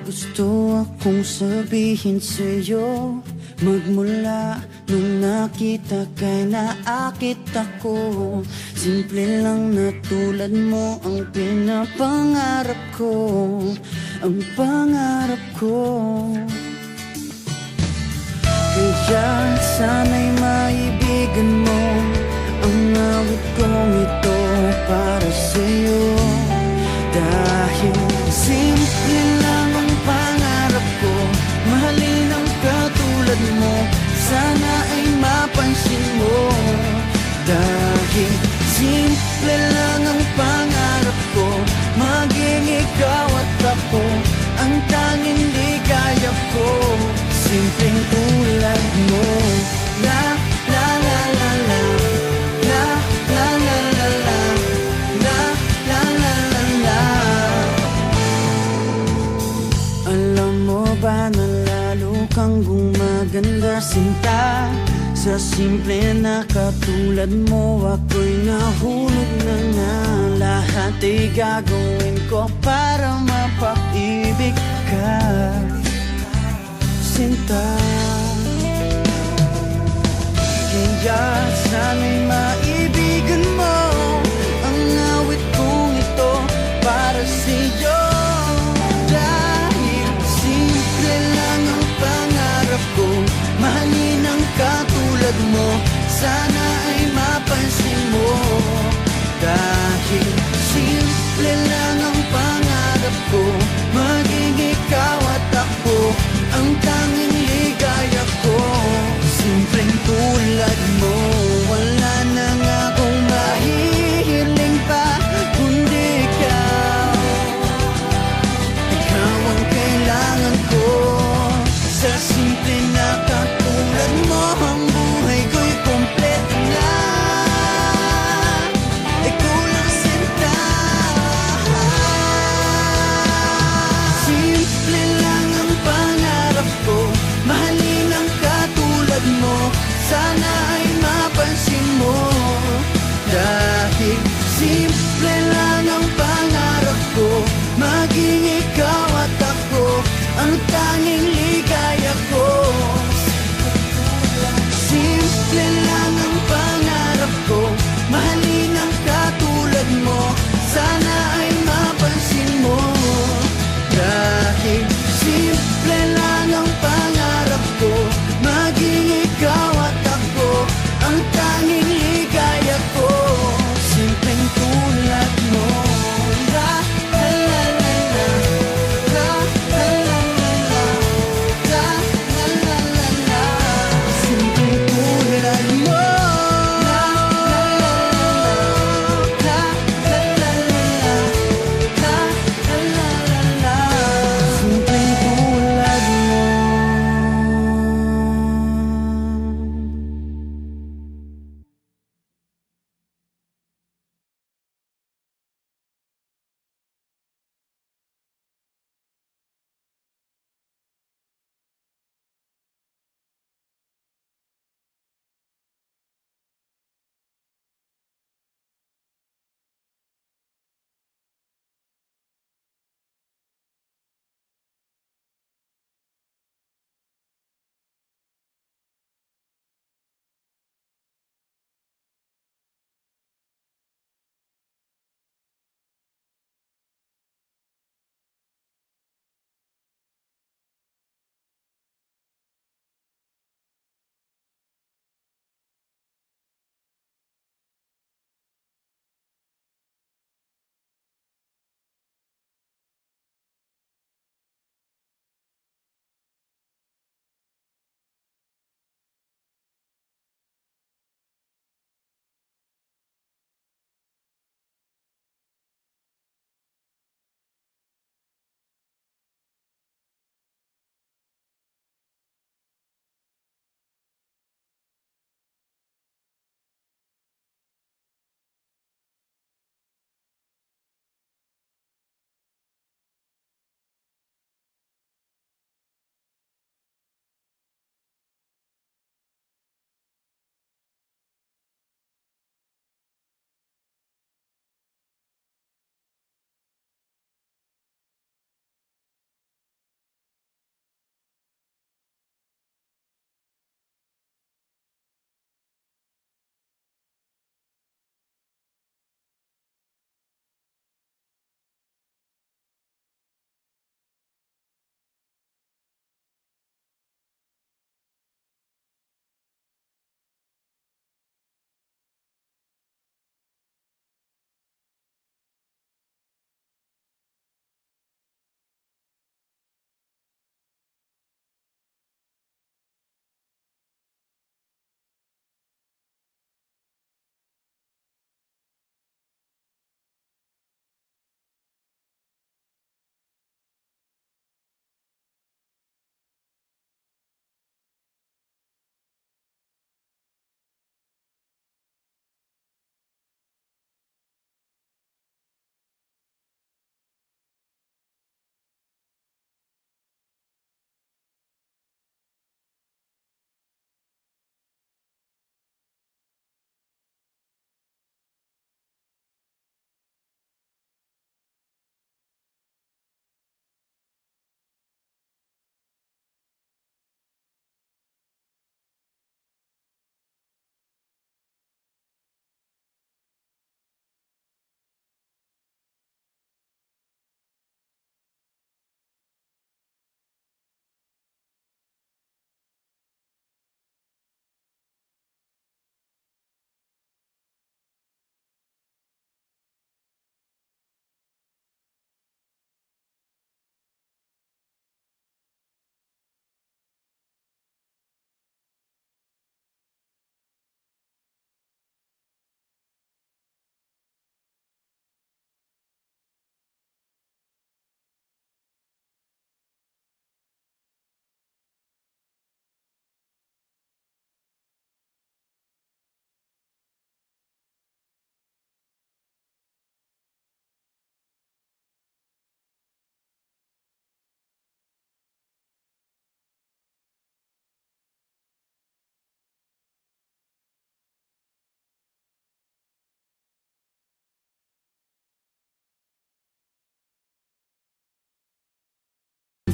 gusto akong sabihin sa'yo, magmula nung nakita kay naakit ako. Simple lang na tulad mo ang pinapangarap ko, ang pangarap ko. Kaya sana'y maibigan mo ang awit kong ito para sa'yo. Dahil simple lang ang pangarap ko, mahalin ang katulad mo, sana ay mapansin mo. Dahil simple lang ang pangarap ko, maging ikaw at ako ang tanging ligaya ko. Simpleng tulad mo. La la la la la, la la la la la, la la la la la. Alam mo ba na lalo kang gumaganda, sinta, sa simple na katulad mo. Ako'y nahulog na nga, lahat ay gagawin ko para mapaibig ka, sinta. Kaya sana'y maibigan mo ang awit kong ito para sa'yo. Dahil simple lang ang pangarap ko, mahalin ang katulad mo, sana ay mapansin mo. Dahil simple lang ang pangarap ko, maging ikaw at ako ang tanging ligaya ko. Simpleng tulad mo, wala nang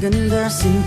Ganda sinta